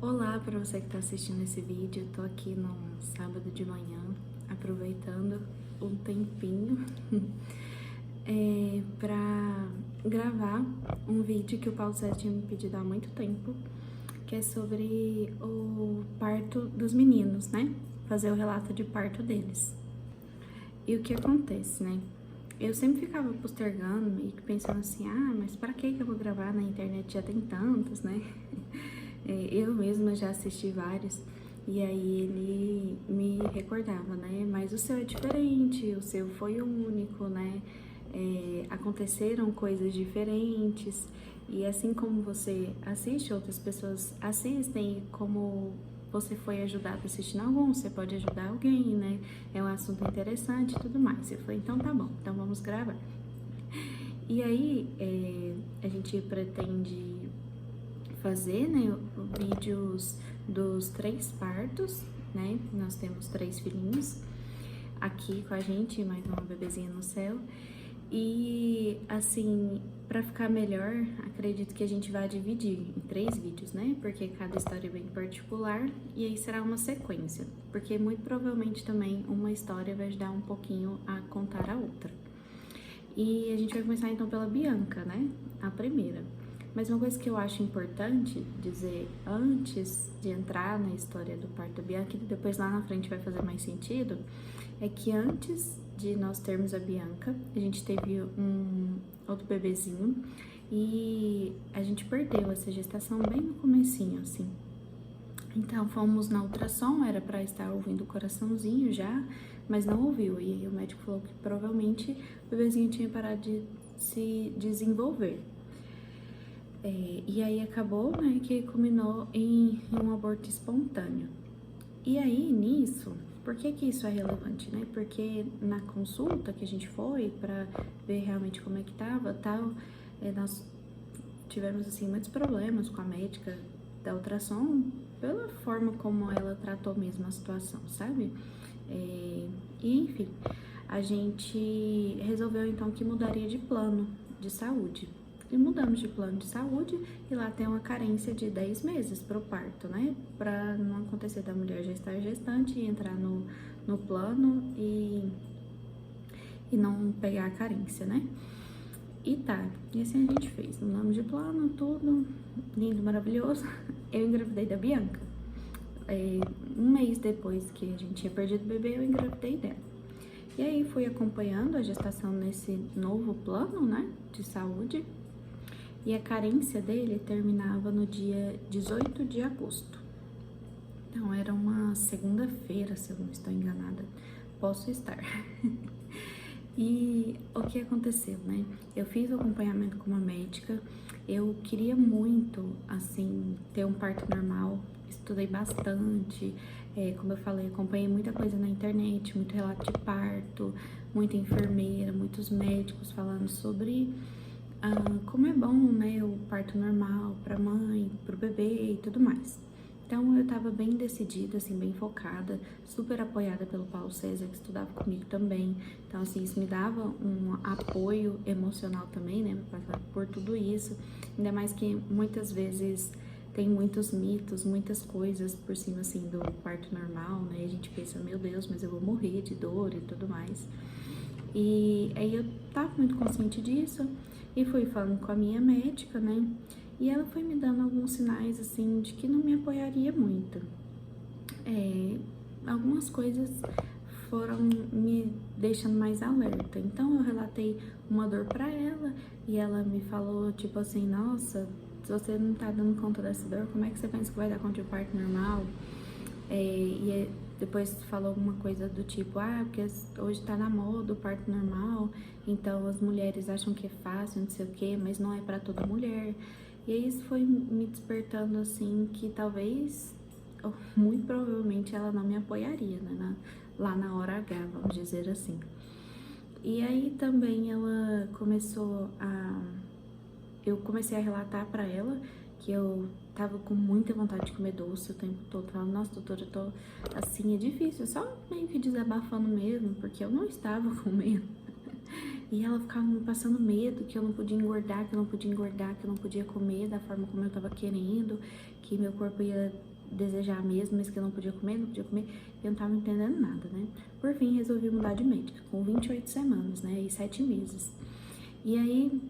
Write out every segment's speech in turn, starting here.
Olá para você que está assistindo esse vídeo. Eu tô aqui no sábado de manhã, aproveitando um tempinho para gravar um vídeo que o Paulo César tinha me pedido há muito tempo, que é sobre o parto dos meninos, né? Fazer o relato de parto deles. E o que acontece, né? Eu sempre ficava postergando e pensando assim, mas para que eu vou gravar na internet? Já tem tantos, né? Eu mesma já assisti vários, e aí ele me recordava, né? Mas o seu é diferente, o seu foi único, né? Aconteceram coisas diferentes, e assim como você assiste, outras pessoas assistem, e como você foi ajudado assistindo algum, você pode ajudar alguém, né? É um assunto interessante e tudo mais. Eu falei, então tá bom, então vamos gravar. E aí, a gente pretende fazer, né, vídeos dos 3 partos, né? Nós temos 3 filhinhos aqui com a gente, mais uma bebezinha no céu. E assim, para ficar melhor, acredito que a gente vai dividir em 3 vídeos, né? Porque cada história é bem particular e aí será uma sequência, porque muito provavelmente também uma história vai ajudar um pouquinho a contar a outra. E a gente vai começar então pela Bianca, né? A primeira. Mas uma coisa que eu acho importante dizer antes de entrar na história do parto da Bianca, e depois lá na frente vai fazer mais sentido, é que antes de nós termos a Bianca, a gente teve um outro bebezinho e a gente perdeu essa gestação bem no comecinho, assim. Então fomos na ultrassom, era para estar ouvindo o coraçãozinho já, mas não ouviu. E aí o médico falou que provavelmente o bebezinho tinha parado de se desenvolver. E aí acabou, né, que culminou em um aborto espontâneo. E aí, nisso, por que que isso é relevante, né? Porque na consulta que a gente foi para ver realmente como é que tava, tal, nós tivemos, assim, muitos problemas com a médica da ultrassom pela forma como ela tratou mesmo a situação, sabe? E, enfim, a gente resolveu, então, que mudaria de plano de saúde. E mudamos de plano de saúde e lá tem uma carência de 10 meses para o parto, né? Para não acontecer da mulher já estar gestante e entrar no plano e não pegar a carência, né? E tá, e assim a gente fez. Mudamos de plano, tudo lindo, maravilhoso. Eu engravidei da Bianca. Um mês depois que a gente tinha perdido o bebê, eu engravidei dela. E aí fui acompanhando a gestação nesse novo plano, né, de saúde. E a carência dele terminava no dia 18 de agosto. Então era uma segunda-feira, se eu não estou enganada. Posso estar. E o que aconteceu, né? Eu fiz o acompanhamento com uma médica. Eu queria muito, assim, ter um parto normal. Estudei bastante. Como eu falei, acompanhei muita coisa na internet, muito relato de parto, muita enfermeira, muitos médicos falando sobre como é bom, né, o parto normal pra mãe, pro bebê e tudo mais. Então eu tava bem decidida, assim, bem focada, super apoiada pelo Paulo César, que estudava comigo também. Então, assim, isso me dava um apoio emocional também, né, por tudo isso. Ainda mais que muitas vezes tem muitos mitos, muitas coisas por cima, assim, do parto normal, né? A gente pensa, meu Deus, mas eu vou morrer de dor e tudo mais. E aí eu tava muito consciente disso e fui falando com a minha médica, né? E ela foi me dando alguns sinais, assim, de que não me apoiaria muito. Algumas coisas foram me deixando mais alerta. Então eu relatei uma dor pra ela e ela me falou, tipo assim, nossa, se você não tá dando conta dessa dor, como é que você pensa que vai dar conta de um parto normal? Depois falou alguma coisa do tipo, porque hoje tá na moda o parto normal, então as mulheres acham que é fácil, não sei o que, mas não é pra toda mulher. E aí isso foi me despertando, assim, que talvez, ou muito provavelmente, ela não me apoiaria, né, lá na hora H, vamos dizer assim. E aí também eu comecei a relatar pra ela que eu tava com muita vontade de comer doce o tempo todo. Falando, nossa, doutora, eu tô assim, é difícil, só meio que desabafando mesmo, porque eu não estava comendo. E ela ficava me passando medo, que eu não podia engordar, que eu não podia engordar, que eu não podia comer da forma como eu tava querendo, que meu corpo ia desejar mesmo, mas que eu não podia comer, não podia comer. Eu não tava entendendo nada, né? Por fim, resolvi mudar de médica, com 28 semanas, né? E 7 meses. E aí,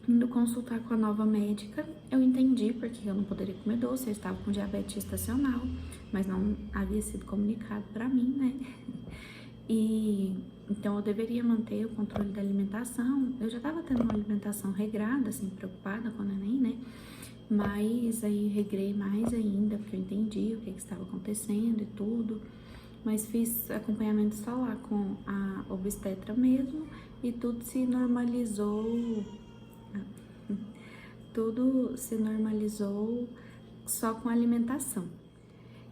indo consultar com a nova médica, eu entendi porque eu não poderia comer doce, eu estava com diabetes gestacional, mas não havia sido comunicado pra mim, né? E então eu deveria manter o controle da alimentação. Eu já estava tendo uma alimentação regrada, assim, preocupada com a neném, né? Mas aí regrei mais ainda, porque eu entendi o que estava acontecendo e tudo. Mas fiz acompanhamento só lá com a obstetra mesmo e tudo se normalizou. Tudo se normalizou só com a alimentação.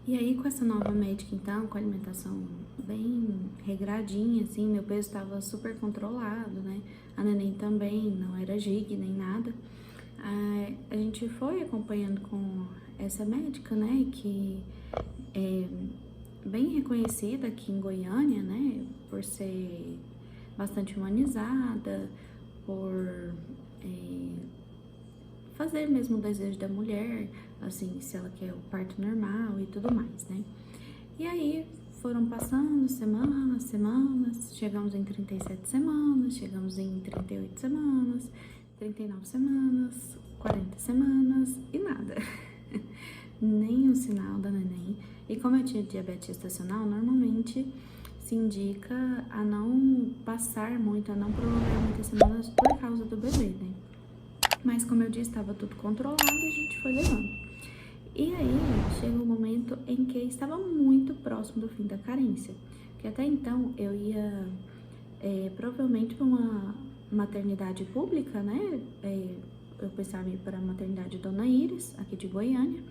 E aí, com essa nova médica, então, com a alimentação bem regradinha, assim, meu peso estava super controlado, né? A neném também, não era gig nem nada. A gente foi acompanhando com essa médica, né? Que é bem reconhecida aqui em Goiânia, né? Por ser bastante humanizada, por fazer mesmo o desejo da mulher, assim, se ela quer o parto normal e tudo mais, né? E aí foram passando semanas, chegamos em 37 semanas, chegamos em 38 semanas, 39 semanas, 40 semanas e nada. Nenhum sinal da neném. E como eu tinha diabetes gestacional, normalmente se indica a não passar muito, a não prolongar muitas semanas por causa do bebê, né? Mas como eu disse, estava tudo controlado e a gente foi levando. E aí chegou um momento em que estava muito próximo do fim da carência. Que até então eu ia provavelmente para uma maternidade pública, né? Eu pensava em ir para a maternidade Dona Iris, aqui de Goiânia.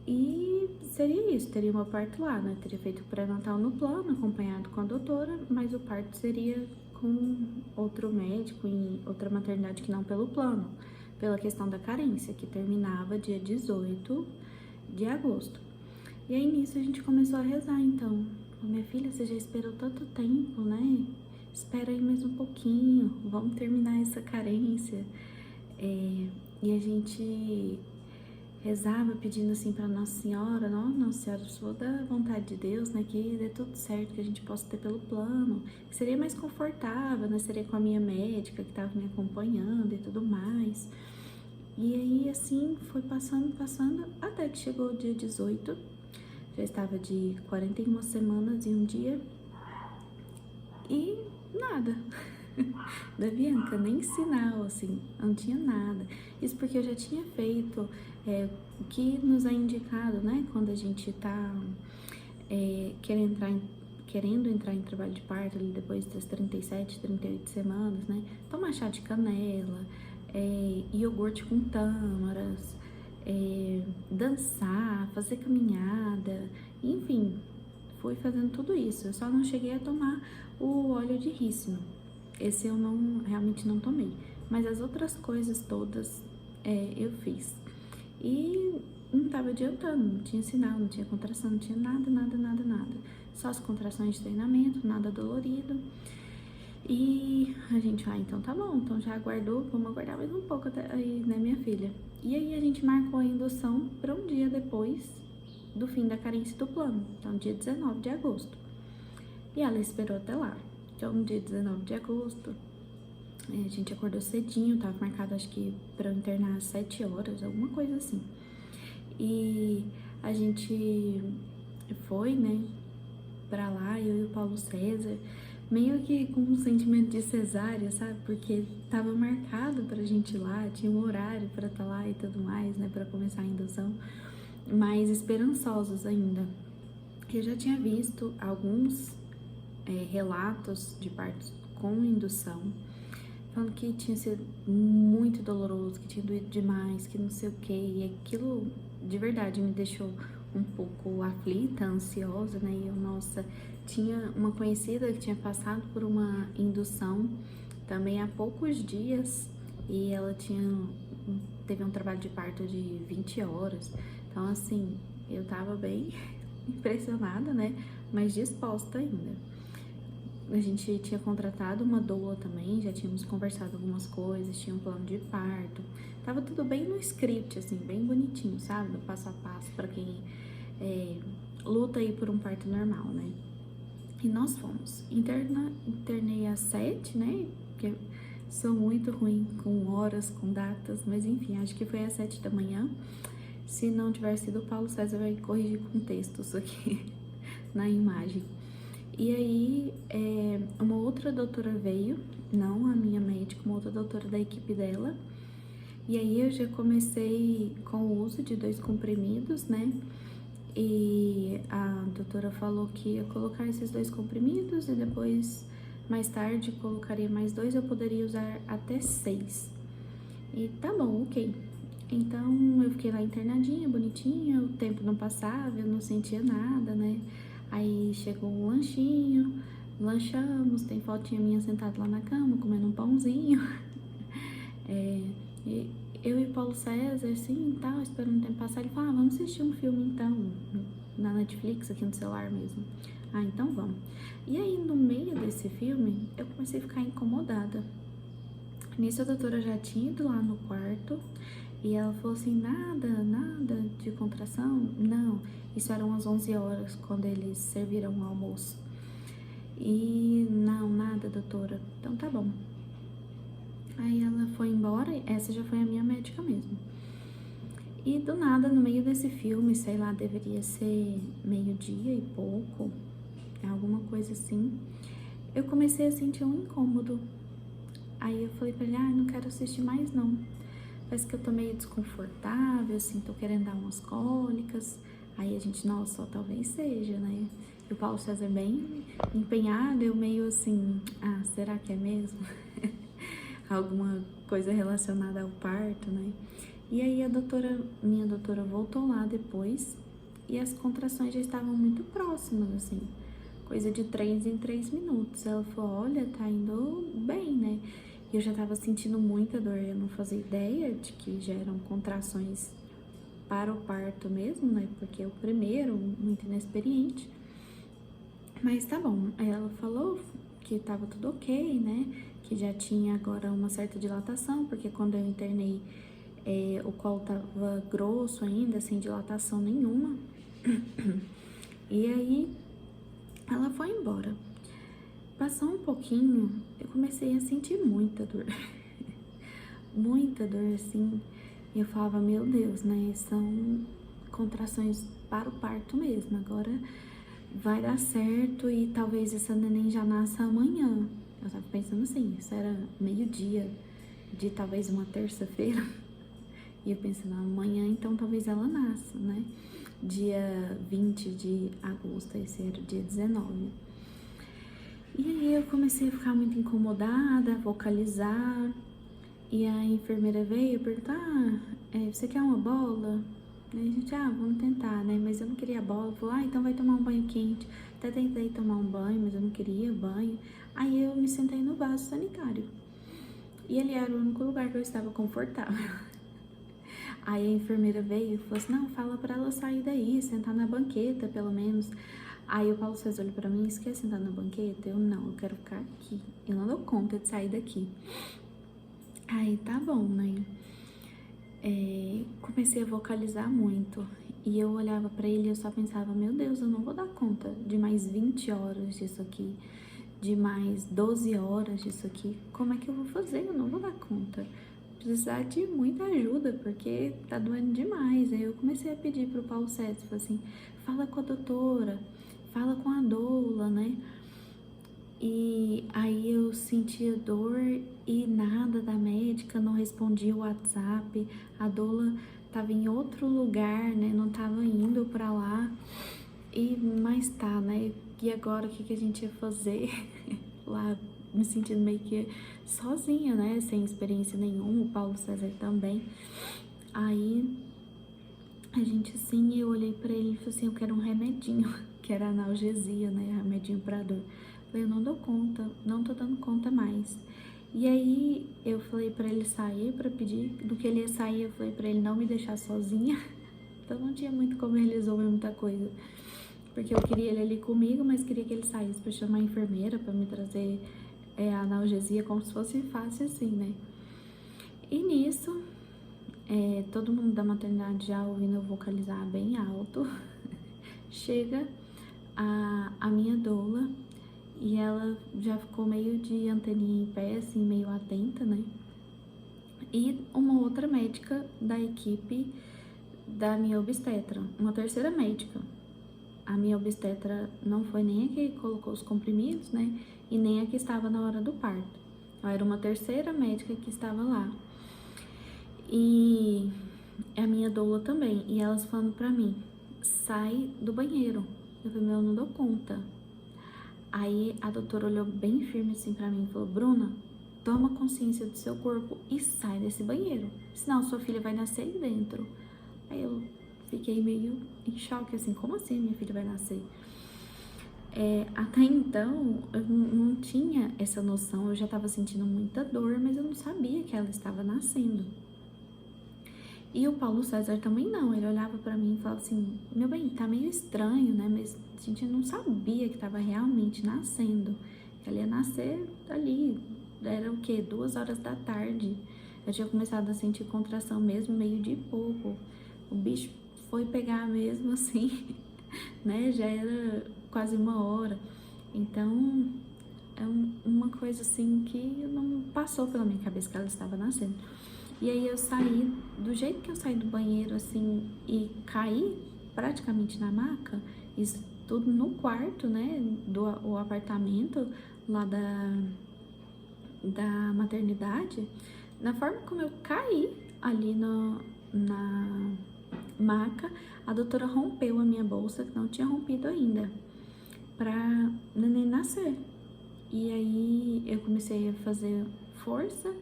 E seria isso, teria uma parto lá, né? Teria feito o pré-natal no plano, acompanhado com a doutora, mas o parto seria com outro médico em outra maternidade que não pelo plano, pela questão da carência, que terminava dia 18 de agosto. E aí nisso a gente começou a rezar, então. Minha filha, você já esperou tanto tempo, né? Espera aí mais um pouquinho, vamos terminar essa carência. E a gente rezava pedindo assim para Nossa Senhora, Nossa Senhora, se for da vontade de Deus, né, que dê tudo certo, que a gente possa ter pelo plano, que seria mais confortável, né, seria com a minha médica que estava me acompanhando e tudo mais. E aí, assim, foi passando, até que chegou o dia 18, já estava de 41 semanas e um dia, e nada. Da Bianca, nem sinal, assim, não tinha nada. Isso porque eu já tinha feito o que nos é indicado, né, quando a gente tá querendo entrar em trabalho de parto ali depois das 37, 38 semanas, né, tomar chá de canela, iogurte com tâmaras, dançar, fazer caminhada, enfim, fui fazendo tudo isso. Eu só não cheguei a tomar o óleo de rícino. Esse eu realmente não tomei. Mas as outras coisas todas eu fiz. E não tava adiantando, não tinha sinal, não tinha contração, não tinha nada. Só as contrações de treinamento, nada dolorido. E a gente, então tá bom, então já aguardou, vamos aguardar mais um pouco até aí, né, minha filha? E aí a gente marcou a indução para um dia depois do fim da carência do plano, então dia 19 de agosto. E ela esperou até lá. Então, no dia 19 de agosto, a gente acordou cedinho, tava marcado acho que pra eu internar às 7 horas, alguma coisa assim. E a gente foi, né, pra lá, eu e o Paulo César, meio que com um sentimento de cesárea, sabe? Porque tava marcado pra gente ir lá, tinha um horário pra estar lá e tudo mais, né, pra começar a indução, mas esperançosos ainda. Eu já tinha visto alguns relatos de partos com indução, falando que tinha sido muito doloroso, que tinha doído demais, que não sei o que, e aquilo de verdade me deixou um pouco aflita, ansiosa, né? E eu, nossa, tinha uma conhecida que tinha passado por uma indução também há poucos dias e ela teve um trabalho de parto de 20 horas, então assim, eu tava bem impressionada, né? Mas disposta ainda. A gente tinha contratado uma doula também, já tínhamos conversado algumas coisas, tinha um plano de parto. Tava tudo bem no script, assim, bem bonitinho, sabe? Do passo a passo para quem luta aí por um parto normal, né? E nós fomos. Internei às 7, né? Porque sou muito ruim com horas, com datas, mas enfim, acho que foi às 7 da manhã. Se não tiver sido, o Paulo César vai corrigir com texto isso aqui na imagem. E aí, uma outra doutora veio, não a minha médica, uma outra doutora da equipe dela. E aí eu já comecei com o uso de 2 comprimidos, né? E a doutora falou que ia colocar esses 2 comprimidos e depois, mais tarde, colocaria mais 2, eu poderia usar até 6. E tá bom, ok. Então eu fiquei lá internadinha, bonitinha, o tempo não passava, eu não sentia nada, né? Aí chegou um lanchinho, lanchamos, tem fotinha minha sentada lá na cama, comendo um pãozinho. E eu e Paulo César, assim, tal, esperando o tempo passar, ele falou, vamos assistir um filme então, na Netflix, aqui no celular mesmo. Ah, então vamos. E aí, no meio desse filme, eu comecei a ficar incomodada. Nisso, a doutora já tinha ido lá no quarto, e ela falou assim, nada de contração? Não, isso eram às 11 horas, quando eles serviram o almoço. E, não, nada, doutora. Então, tá bom. Aí ela foi embora, essa já foi a minha médica mesmo. E do nada, no meio desse filme, sei lá, deveria ser meio-dia e pouco, alguma coisa assim, eu comecei a sentir um incômodo. Aí eu falei pra ele, não quero assistir mais não. Parece que eu tô meio desconfortável, assim, tô querendo dar umas cólicas. Aí a gente, nossa, só talvez seja, né? E o Paulo César bem empenhado, eu meio assim, será que é mesmo? Alguma coisa relacionada ao parto, né? E aí minha doutora voltou lá depois e as contrações já estavam muito próximas, assim, coisa de 3 em 3 minutos. Ela falou, olha, tá indo bem, né? E eu já tava sentindo muita dor, eu não fazia ideia de que já eram contrações para o parto mesmo, né? Porque é o primeiro, muito inexperiente. Mas tá bom, aí ela falou que tava tudo ok, né? Que já tinha agora uma certa dilatação, porque quando eu internei, o colo tava grosso ainda, sem dilatação nenhuma. E aí, ela foi embora. Passou um pouquinho, eu comecei a sentir muita dor. Muita dor, assim. E eu falava, meu Deus, né? São contrações para o parto mesmo. Agora vai dar certo e talvez essa neném já nasça amanhã. Eu tava pensando assim, isso era meio-dia de talvez uma terça-feira. E eu pensando, amanhã então talvez ela nasça, né? Dia 20 de agosto, esse era o dia 19. E aí eu comecei a ficar muito incomodada, a vocalizar. E a enfermeira veio perguntar, você quer uma bola? E a gente, vamos tentar, né? Mas eu não queria bola. Falou, então vai tomar um banho quente. Até tentei tomar um banho, mas eu não queria banho. Aí eu me sentei no vaso sanitário. E ele era o único lugar que eu estava confortável. Aí a enfermeira veio e falou assim, não, fala pra ela sair daí, sentar na banqueta, pelo menos. Aí o Paulo César olhou pra mim, você quer sentar na banqueta? Eu, não, eu quero ficar aqui. Eu não dou conta de sair daqui. Aí tá bom, né? Comecei a vocalizar muito. E eu olhava pra ele e eu só pensava, meu Deus, eu não vou dar conta de mais 20 horas disso aqui, de mais 12 horas disso aqui. Como é que eu vou fazer? Eu não vou dar conta. Precisar de muita ajuda, porque tá doendo demais. Aí eu comecei a pedir pro Paulo César, falei assim, fala com a doutora, fala com a doula, né? E aí eu sentia dor e nada da médica, não respondia o WhatsApp, a doula tava em outro lugar, né, não tava indo pra lá, mas tá, né, e agora o que a gente ia fazer? Lá me sentindo meio que sozinha, né, sem experiência nenhuma, o Paulo César também. Aí a gente assim, eu olhei pra ele e falei assim, eu quero um remedinho, que era analgesia, né, remedinho pra dor. Eu não dou conta, não tô dando conta mais. E aí eu falei pra ele sair pra pedir, do que ele ia sair eu falei pra ele não me deixar sozinha. Então não tinha muito como ele resolver muita coisa. porque eu queria ele ali comigo, mas queria que ele saísse pra chamar a enfermeira pra me trazer a analgesia, como se fosse fácil assim, né? E nisso, todo mundo da maternidade já ouvindo eu vocalizar bem alto, chega a minha doula e ela já ficou meio de anteninha em pé, assim, meio atenta, né? E uma outra médica da equipe da minha obstetra, uma terceira médica. A minha obstetra não foi nem a que colocou os comprimidos, né? E nem a que estava na hora do parto. Ela era uma terceira médica que estava lá. E a minha doula também. E elas falando pra mim, sai do banheiro. Eu falei, meu, eu não dou conta. Aí a doutora olhou bem firme assim pra mim e falou, Bruna, toma consciência do seu corpo e sai desse banheiro. Senão sua filha vai nascer aí dentro. Aí eu fiquei meio em choque, assim, como assim minha filha vai nascer? Até então, eu não tinha essa noção, eu já tava sentindo muita dor, mas eu não sabia que ela estava nascendo. E o Paulo César também não, ele olhava pra mim e falava assim, meu bem, tá meio estranho, né, mas a gente não sabia que tava realmente nascendo. Ela ia nascer ali, era o quê? 2 horas da tarde. Eu tinha começado a sentir contração mesmo, meio de pouco. O bicho foi pegar mesmo assim, né, já era quase 1 hora. Então, uma coisa assim que não passou pela minha cabeça que ela estava nascendo. E aí eu saí, do jeito que eu saí do banheiro, assim, e caí praticamente na maca, isso tudo no quarto, né, o apartamento lá da maternidade, na forma como eu caí ali na maca, a doutora rompeu a minha bolsa, que não tinha rompido ainda, pra neném nascer. E aí eu comecei a fazer força,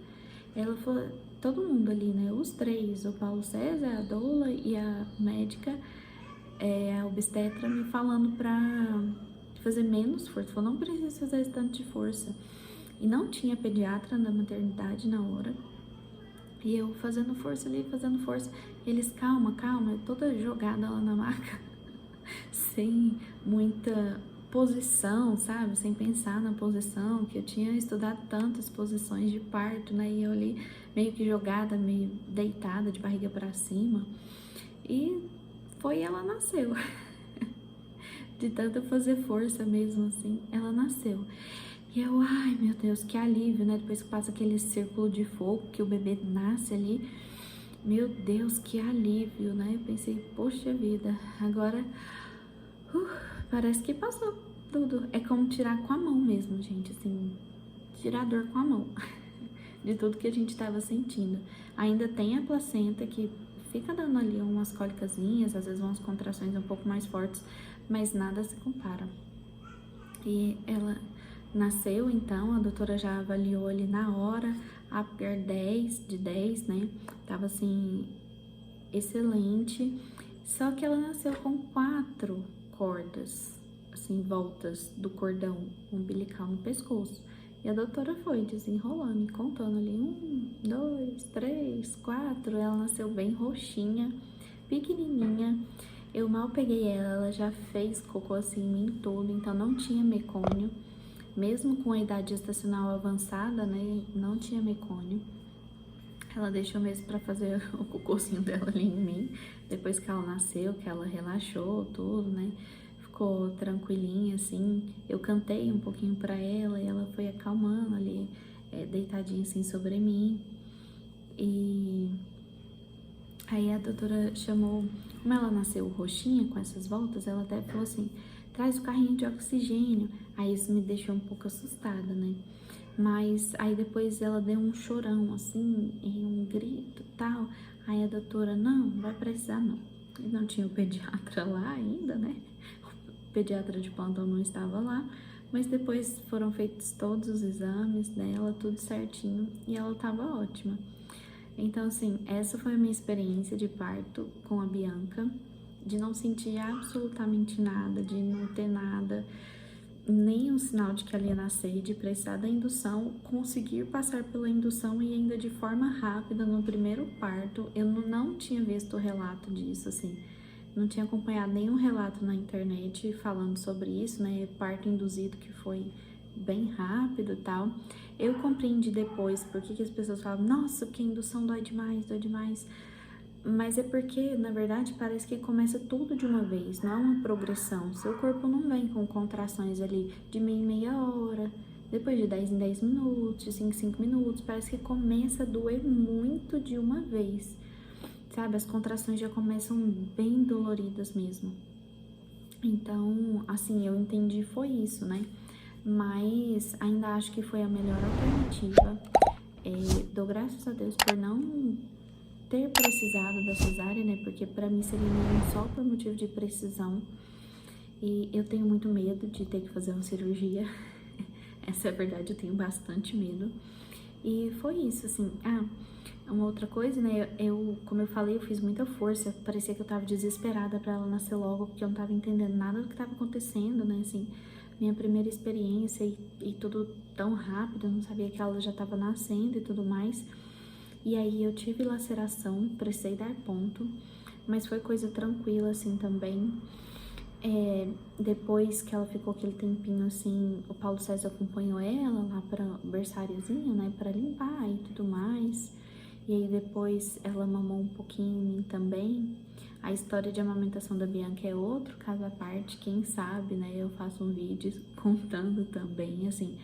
ela falou, todo mundo ali, né, os 3, o Paulo César, a doula e a médica, a obstetra, me falando pra fazer menos força, falou, não precisa fazer esse tanto de força. E não tinha pediatra na maternidade na hora. E eu fazendo força ali, fazendo força. Eles, calma, calma, eu toda jogada lá na maca, sem muita posição, sabe? Sem pensar na posição, que eu tinha estudado tantas posições de parto, né? E eu ali meio que jogada, meio deitada, de barriga pra cima. E ela nasceu. De tanto fazer força mesmo, assim, ela nasceu. E eu, ai meu Deus, que alívio, né? Depois que passa aquele círculo de fogo, que o bebê nasce ali. Meu Deus, que alívio, né? Eu pensei, poxa vida, agora parece que passou tudo. É como tirar com a mão mesmo, gente, assim, tirar a dor com a mão. De tudo que a gente tava sentindo. Ainda tem a placenta que fica dando ali umas cólicazinhas, às vezes umas contrações um pouco mais fortes, mas nada se compara. E ela nasceu, então, a doutora já avaliou ali na hora, Apgar 10 de 10, né? Tava assim, excelente. Só que ela nasceu com 4 cordas, assim, voltas do cordão umbilical no pescoço. E a doutora foi desenrolando e contando ali, 1, 2, 3, 4. Ela nasceu bem roxinha, pequenininha. Eu mal peguei ela já fez cocô assim em mim todo, então não tinha mecônio. Mesmo com a idade gestacional avançada, né, não tinha mecônio. Ela deixou mesmo pra fazer o cocôzinho dela ali em mim, depois que ela nasceu, que ela relaxou tudo, né, ficou tranquilinha, assim. Eu cantei um pouquinho pra ela e ela foi acalmando ali, deitadinha assim sobre mim. E aí a doutora chamou, como ela nasceu roxinha com essas voltas, ela até falou assim, traz o carrinho de oxigênio. Aí isso me deixou um pouco assustada, né? Mas aí depois ela deu um chorão, assim, e um grito e tal. Aí a doutora, não vai precisar não. E não tinha o pediatra lá ainda, né? O pediatra de plantão não estava lá. Mas depois foram feitos todos os exames dela, tudo certinho. E ela tava ótima. Então, assim, essa foi a minha experiência de parto com a Bianca. De não sentir absolutamente nada, de não ter nada, nenhum sinal de que ela ia nascer, de precisar da indução, conseguir passar pela indução e ainda de forma rápida no primeiro parto. Eu não tinha visto o relato disso, assim, não tinha acompanhado nenhum relato na internet falando sobre isso, né? Parto induzido que foi bem rápido e tal. Eu compreendi depois porque que as pessoas falam, nossa, porque a indução dói demais, dói demais. Mas é porque, na verdade, parece que começa tudo de uma vez, não é uma progressão. Seu corpo não vem com contrações ali de meia em meia hora, depois de 10 em 10 minutos, de 5 em 5 minutos, parece que começa a doer muito de uma vez. Sabe, as contrações já começam bem doloridas mesmo. Então, assim, eu entendi foi isso, né? Mas ainda acho que foi a melhor alternativa. Dou graças a Deus por não ter precisado da cesárea, né? Porque pra mim seria mesmo só por motivo de precisão. E eu tenho muito medo de ter que fazer uma cirurgia. Essa é a verdade, eu tenho bastante medo. E foi isso, assim. Uma outra coisa, né? Como eu falei, eu fiz muita força. Parecia que eu tava desesperada pra ela nascer logo, porque eu não tava entendendo nada do que tava acontecendo, né? Assim, minha primeira experiência e tudo tão rápido, eu não sabia que ela já tava nascendo e tudo mais. E aí eu tive laceração, precisei dar ponto, mas foi coisa tranquila, assim, também. Depois que ela ficou aquele tempinho assim, o Paulo César acompanhou ela lá para o berçáriozinho, né, para limpar e tudo mais. E aí depois ela mamou um pouquinho em mim também. A história de amamentação da Bianca é outro caso à parte, quem sabe, né, eu faço um vídeo contando também, assim,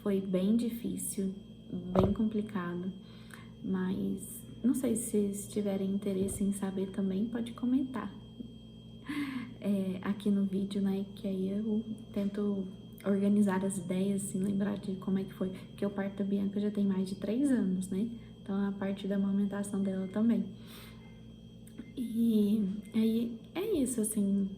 foi bem difícil, bem complicado, mas não sei se vocês tiverem interesse em saber também, pode comentar. Aqui no vídeo, né, que aí eu tento organizar as ideias, assim, lembrar de como é que foi, porque o parto da Bianca já tem mais de 3 anos, né, então a parte da amamentação dela também. E aí é isso, assim,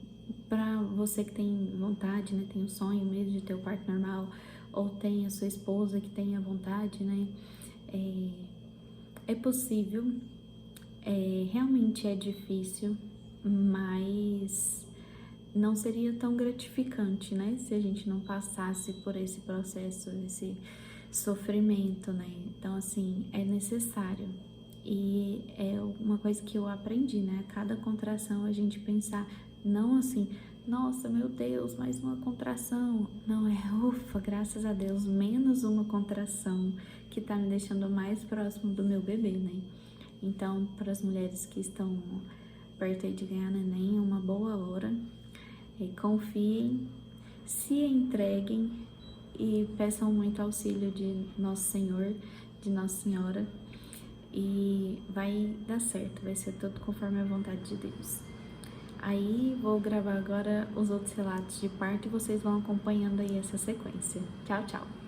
pra você que tem vontade, né, tem o sonho mesmo de ter o parto normal, ou tem a sua esposa que tem a vontade, né, é possível, realmente é difícil, mas não seria tão gratificante, né? Se a gente não passasse por esse processo, esse sofrimento, né? Então, assim, é necessário. E é uma coisa que eu aprendi, né? A cada contração a gente pensar, não assim, nossa, meu Deus, mais uma contração. Não, ufa, graças a Deus, menos uma contração que tá me deixando mais próximo do meu bebê, né? Então, para as mulheres que estão perto aí de ganhar neném, uma boa hora. Confiem, se entreguem e peçam muito auxílio de Nosso Senhor, de Nossa Senhora, e vai dar certo, vai ser tudo conforme a vontade de Deus. Aí vou gravar agora os outros relatos de parto e vocês vão acompanhando aí essa sequência. Tchau, tchau!